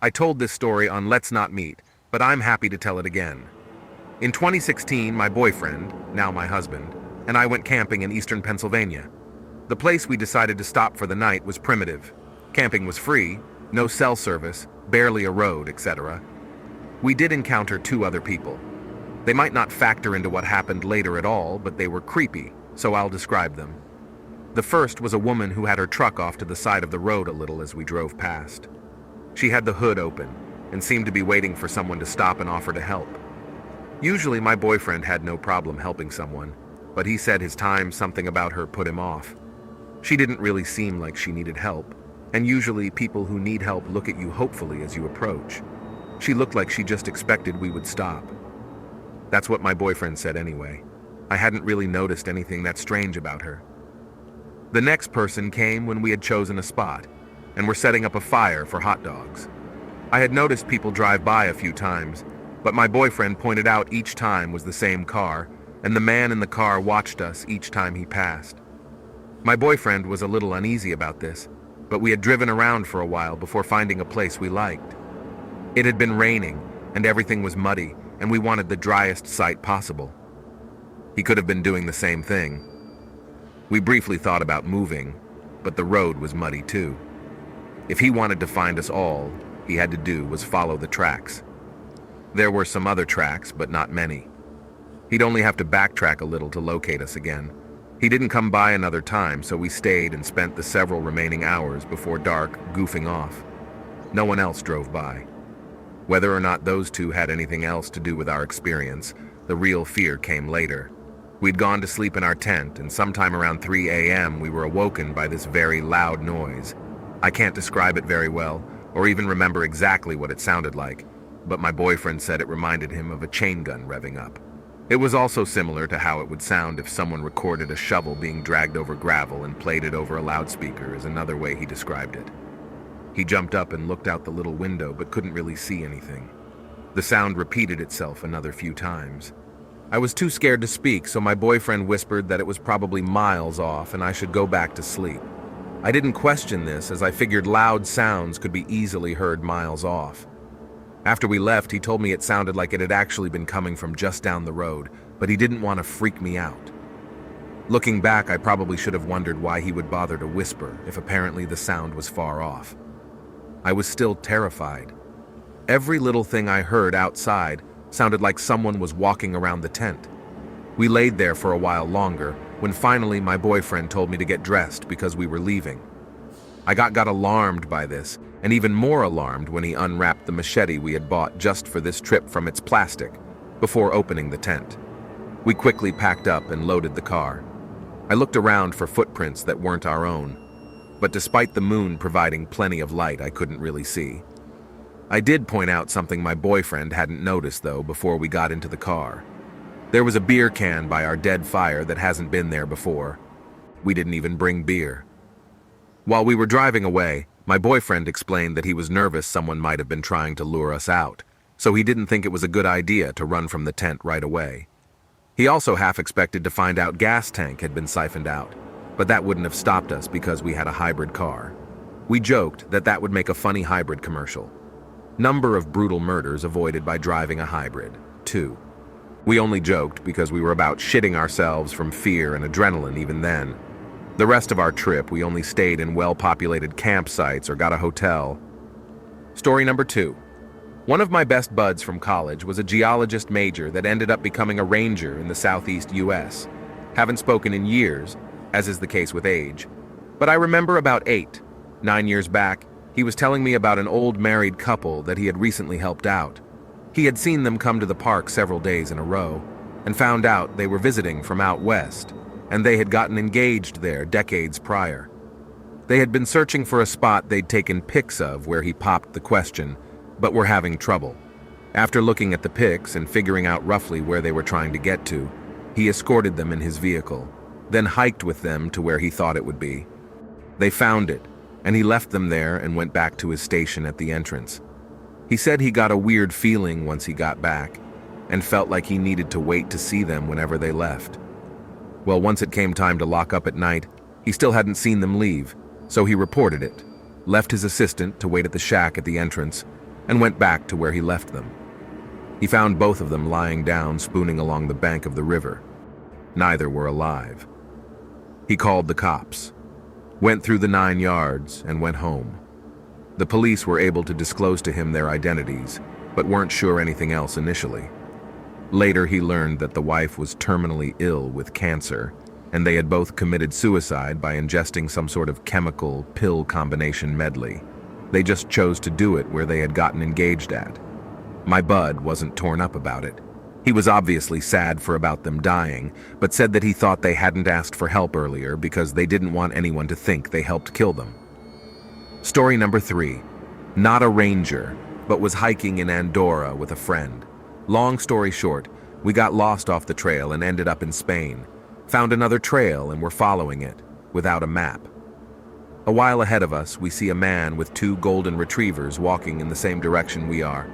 I told this story on Let's Not Meet, but I'm happy to tell it again. In 2016, my boyfriend, now my husband, and I went camping in eastern Pennsylvania. The place we decided to stop for the night was primitive. Camping was free, no cell service, barely a road, etc. We did encounter two other people. They might not factor into what happened later at all, but they were creepy, so I'll describe them. The first was a woman who had her truck off to the side of the road a little as we drove past. She had the hood open and seemed to be waiting for someone to stop and offer to help. Usually my boyfriend had no problem helping someone, but he said his time something about her put him off. She didn't really seem like she needed help, and usually people who need help look at you hopefully as you approach. She looked like she just expected we would stop. That's what my boyfriend said anyway. I hadn't really noticed anything that strange about her. The next person came when we had chosen a spot, and were setting up a fire for hot dogs. I had noticed people drive by a few times, but my boyfriend pointed out each time was the same car, and the man in the car watched us each time he passed. My boyfriend was a little uneasy about this, but we had driven around for a while before finding a place we liked. It had been raining, and everything was muddy, and we wanted the driest site possible. He could have been doing the same thing. We briefly thought about moving, but the road was muddy too. If he wanted to find us all, he had to do was follow the tracks. There were some other tracks, but not many. He'd only have to backtrack a little to locate us again. He didn't come by another time, so we stayed and spent the several remaining hours before dark goofing off. No one else drove by. Whether or not those two had anything else to do with our experience, the real fear came later. We'd gone to sleep in our tent, and sometime around 3 a.m. we were awoken by this very loud noise. I can't describe it very well, or even remember exactly what it sounded like, but my boyfriend said it reminded him of a chain gun revving up. It was also similar to how it would sound if someone recorded a shovel being dragged over gravel and played it over a loudspeaker, is another way he described it. He jumped up and looked out the little window but couldn't really see anything. The sound repeated itself another few times. I was too scared to speak, so my boyfriend whispered that it was probably miles off and I should go back to sleep. I didn't question this, as I figured loud sounds could be easily heard miles off. After we left, he told me it sounded like it had actually been coming from just down the road, but he didn't want to freak me out. Looking back, I probably should have wondered why he would bother to whisper if apparently the sound was far off. I was still terrified. Every little thing I heard outside sounded like someone was walking around the tent. We laid there for a while longer, when finally my boyfriend told me to get dressed because we were leaving. I got alarmed by this, and even more alarmed when he unwrapped the machete we had bought just for this trip from its plastic, before opening the tent. We quickly packed up and loaded the car. I looked around for footprints that weren't our own, but despite the moon providing plenty of light, I couldn't really see. I did point out something my boyfriend hadn't noticed, though, before we got into the car. There was a beer can by our dead fire that hasn't been there before. We didn't even bring beer. While we were driving away, my boyfriend explained that he was nervous someone might have been trying to lure us out, so he didn't think it was a good idea to run from the tent right away. He also half expected to find out gas tank had been siphoned out, but that wouldn't have stopped us because we had a hybrid car. We joked that that would make a funny hybrid commercial. Number of brutal murders avoided by driving a hybrid, 2. We only joked because we were about shitting ourselves from fear and adrenaline even then. The rest of our trip, we only stayed in well-populated campsites or got a hotel. Story number 2. One of my best buds from college was a geologist major that ended up becoming a ranger in the southeast US. Haven't spoken in years, as is the case with age. But I remember about 9 years back, he was telling me about an old married couple that he had recently helped out. He had seen them come to the park several days in a row, and found out they were visiting from out west, and they had gotten engaged there decades prior. They had been searching for a spot they'd taken pics of where he popped the question, but were having trouble. After looking at the pics and figuring out roughly where they were trying to get to, he escorted them in his vehicle, then hiked with them to where he thought it would be. They found it, and he left them there and went back to his station at the entrance. He said he got a weird feeling once he got back, and felt like he needed to wait to see them whenever they left. Well, once it came time to lock up at night, he still hadn't seen them leave, so he reported it, left his assistant to wait at the shack at the entrance, and went back to where he left them. He found both of them lying down, spooning along the bank of the river. Neither were alive. He called the cops, went through the 9 yards, and went home. The police were able to disclose to him their identities, but weren't sure anything else initially. Later, he learned that the wife was terminally ill with cancer, and they had both committed suicide by ingesting some sort of chemical pill combination medley. They just chose to do it where they had gotten engaged at. My bud wasn't torn up about it. He was obviously sad for about them dying, but said that he thought they hadn't asked for help earlier because they didn't want anyone to think they helped kill them. Story number 3. Not a ranger, but was hiking in Andorra with a friend. Long story short, we got lost off the trail and ended up in Spain. Found another trail and were following it, without a map. A while ahead of us, we see a man with 2 golden retrievers walking in the same direction we are.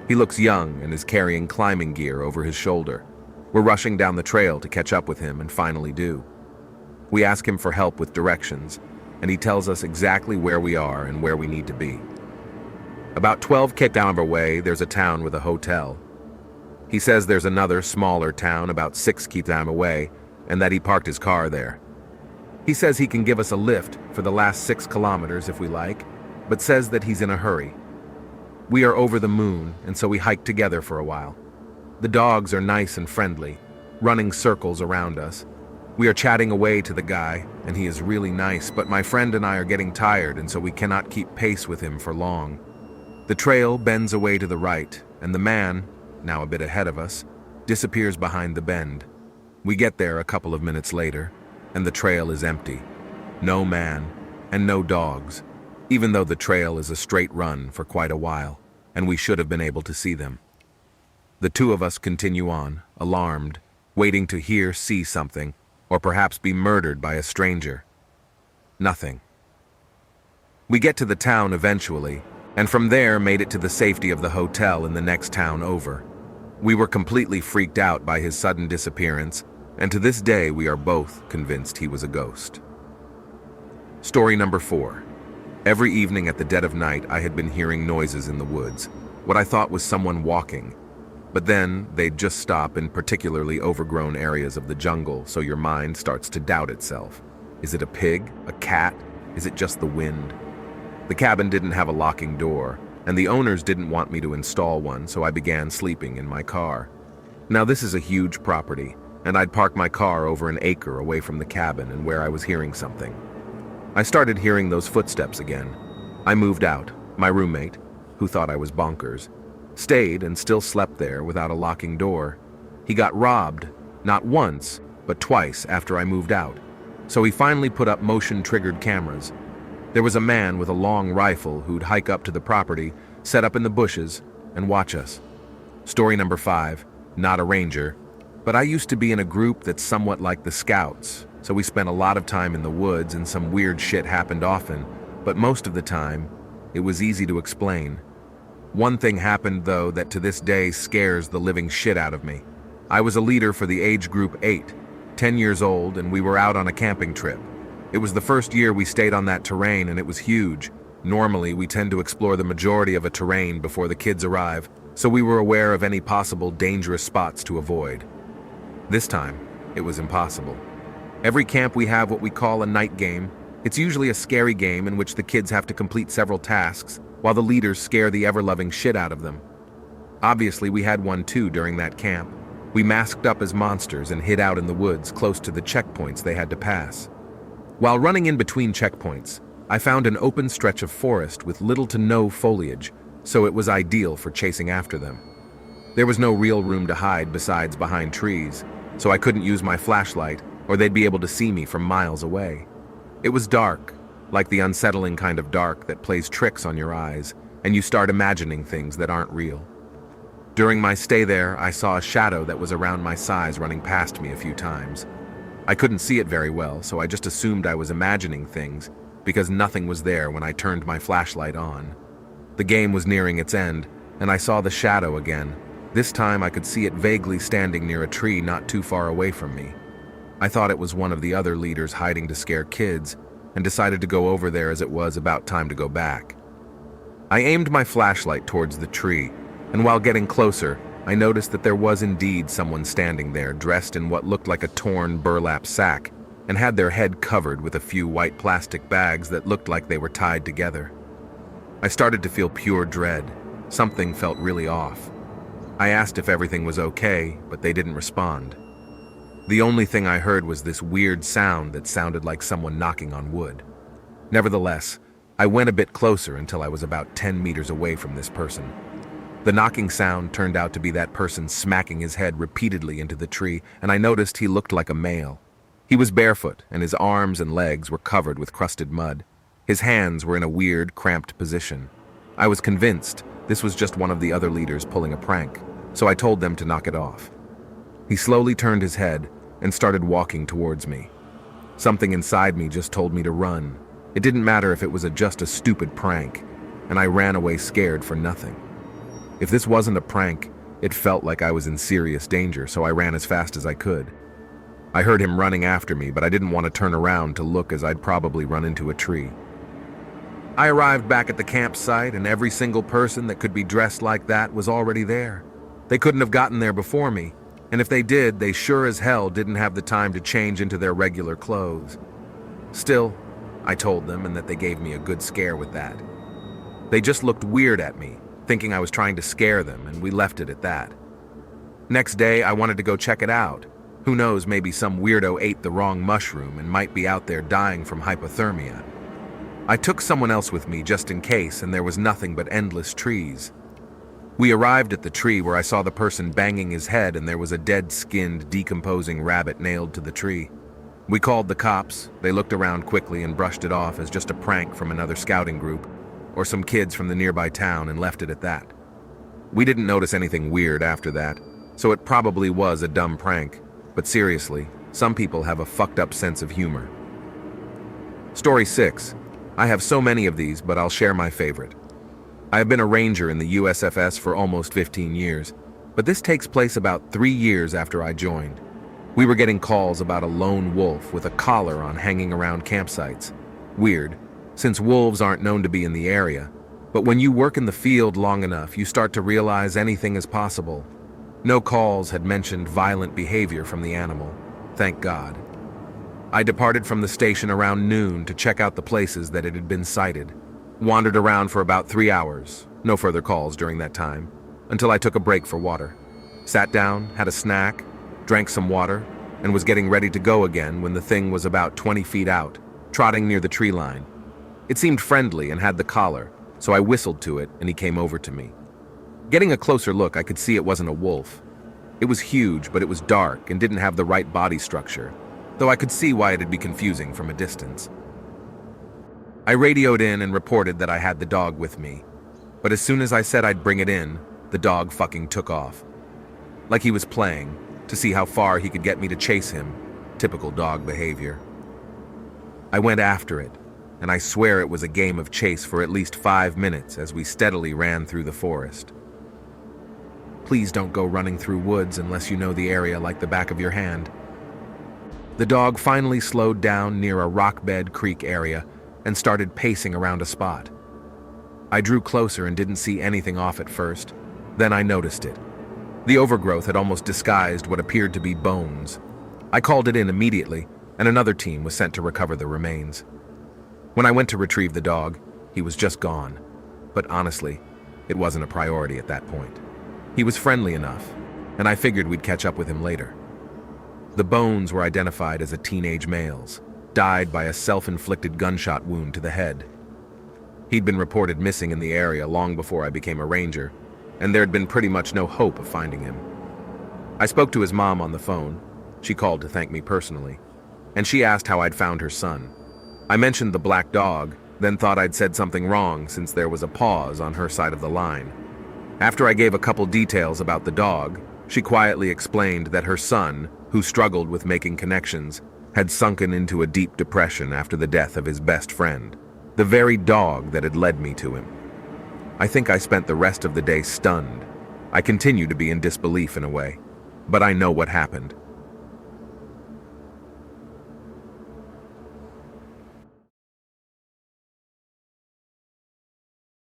He looks young and is carrying climbing gear over his shoulder. We're rushing down the trail to catch up with him and finally do. We ask him for help with directions, and he tells us exactly where we are and where we need to be. About 12 km away, there's a town with a hotel. He says there's another smaller town about 6 km away, and that he parked his car there. He says he can give us a lift for the last 6 kilometers if we like, but says that he's in a hurry. We are over the moon, and so we hike together for a while. The dogs are nice and friendly, running circles around us. We are chatting away to the guy, and he is really nice, but my friend and I are getting tired, and so we cannot keep pace with him for long. The trail bends away to the right, and the man, now a bit ahead of us, disappears behind the bend. We get there a couple of minutes later, and the trail is empty. No man, and no dogs, even though the trail is a straight run for quite a while, and we should have been able to see them. The 2 of us continue on, alarmed, waiting to see something, or perhaps be murdered by a stranger. Nothing. We get to the town eventually, and from there made it to the safety of the hotel in the next town over. We were completely freaked out by his sudden disappearance, and to this day we are both convinced he was a ghost. Story number 4. Every evening at the dead of night, I had been hearing noises in the woods, what I thought was someone walking. But then they'd just stop in particularly overgrown areas of the jungle, so your mind starts to doubt itself. Is it a pig? A cat? Is it just the wind? The cabin didn't have a locking door, and the owners didn't want me to install one, so I began sleeping in my car. Now this is a huge property, and I'd parked my car over an acre away from the cabin and where I was hearing something. I started hearing those footsteps again. I moved out. My roommate, who thought I was bonkers, stayed and still slept there without a locking door. He got robbed, not once, but twice after I moved out. So he finally put up motion-triggered cameras. There was a man with a long rifle who'd hike up to the property, set up in the bushes, and watch us. Story number 5, not a ranger, but I used to be in a group that's somewhat like the Scouts, so we spent a lot of time in the woods and some weird shit happened often, but most of the time, it was easy to explain. One thing happened though that to this day scares the living shit out of me. I was a leader for the age group 8, 10 years old, and we were out on a camping trip. It was the first year we stayed on that terrain and it was huge. Normally, we tend to explore the majority of a terrain before the kids arrive, so we were aware of any possible dangerous spots to avoid. This time, it was impossible. Every camp we have what we call a night game. It's usually a scary game in which the kids have to complete several tasks, while the leaders scare the ever-loving shit out of them. Obviously, we had one too during that camp. We masked up as monsters and hid out in the woods close to the checkpoints they had to pass. While running in between checkpoints, I found an open stretch of forest with little to no foliage, so it was ideal for chasing after them. There was no real room to hide besides behind trees, so I couldn't use my flashlight, or they'd be able to see me from miles away. It was dark, like the unsettling kind of dark that plays tricks on your eyes, and you start imagining things that aren't real. During my stay there, I saw a shadow that was around my size running past me a few times. I couldn't see it very well, so I just assumed I was imagining things, because nothing was there when I turned my flashlight on. The game was nearing its end, and I saw the shadow again. This time I could see it vaguely standing near a tree not too far away from me. I thought it was one of the other leaders hiding to scare kids, and decided to go over there as it was about time to go back. I aimed my flashlight towards the tree, and while getting closer, I noticed that there was indeed someone standing there dressed in what looked like a torn burlap sack and had their head covered with a few white plastic bags that looked like they were tied together. I started to feel pure dread. Something felt really off. I asked if everything was okay, but they didn't respond. The only thing I heard was this weird sound that sounded like someone knocking on wood. Nevertheless, I went a bit closer until I was about 10 meters away from this person. The knocking sound turned out to be that person smacking his head repeatedly into the tree, and I noticed he looked like a male. He was barefoot, and his arms and legs were covered with crusted mud. His hands were in a weird, cramped position. I was convinced this was just one of the other leaders pulling a prank, so I told them to knock it off. He slowly turned his head and started walking towards me. Something inside me just told me to run. It didn't matter if it was just a stupid prank, and I ran away scared for nothing. If this wasn't a prank, it felt like I was in serious danger, so I ran as fast as I could. I heard him running after me, but I didn't want to turn around to look as I'd probably run into a tree. I arrived back at the campsite, and every single person that could be dressed like that was already there. They couldn't have gotten there before me, and if they did, they sure as hell didn't have the time to change into their regular clothes. Still, I told them, and that they gave me a good scare with that. They just looked weird at me, thinking I was trying to scare them, and we left it at that. Next day, I wanted to go check it out. Who knows, maybe some weirdo ate the wrong mushroom and might be out there dying from hypothermia. I took someone else with me just in case, and there was nothing but endless trees. We arrived at the tree where I saw the person banging his head, and there was a dead-skinned, decomposing rabbit nailed to the tree. We called the cops. They looked around quickly and brushed it off as just a prank from another scouting group, or some kids from the nearby town, and left it at that. We didn't notice anything weird after that, so it probably was a dumb prank, but seriously, some people have a fucked up sense of humor. Story 6. I have so many of these, but I'll share my favorite. I have been a ranger in the USFS for almost 15 years, but this takes place about 3 years after I joined. We were getting calls about a lone wolf with a collar on hanging around campsites. Weird, since wolves aren't known to be in the area, but when you work in the field long enough, you start to realize anything is possible. No calls had mentioned violent behavior from the animal, thank God. I departed from the station around noon to check out the places that it had been sighted. Wandered around for about 3 hours, no further calls during that time, until I took a break for water. Sat down, had a snack, drank some water, and was getting ready to go again when the thing was about 20 feet out, trotting near the tree line. It seemed friendly and had the collar, so I whistled to it and he came over to me. Getting a closer look, I could see it wasn't a wolf. It was huge, but it was dark and didn't have the right body structure, though I could see why it'd be confusing from a distance. I radioed in and reported that I had the dog with me, but as soon as I said I'd bring it in, the dog fucking took off. Like he was playing, to see how far he could get me to chase him. Typical dog behavior. I went after it, and I swear it was a game of chase for at least 5 minutes as we steadily ran through the forest. Please don't go running through woods unless you know the area like the back of your hand. The dog finally slowed down near a rockbed creek area and started pacing around a spot. I drew closer and didn't see anything off at first. Then I noticed it. The overgrowth had almost disguised what appeared to be bones. I called it in immediately, and another team was sent to recover the remains. When I went to retrieve the dog, he was just gone. But honestly, it wasn't a priority at that point. He was friendly enough, and I figured we'd catch up with him later. The bones were identified as a teenage male's, died by a self-inflicted gunshot wound to the head. He'd been reported missing in the area long before I became a ranger, and there had been pretty much no hope of finding him. I spoke to his mom on the phone. She called to thank me personally, and she asked how I'd found her son. I mentioned the black dog, then thought I'd said something wrong since there was a pause on her side of the line. After I gave a couple details about the dog, she quietly explained that her son, who struggled with making connections, had sunken into a deep depression after the death of his best friend, the very dog that had led me to him. I think I spent the rest of the day stunned. I continue to be in disbelief in a way, but I know what happened.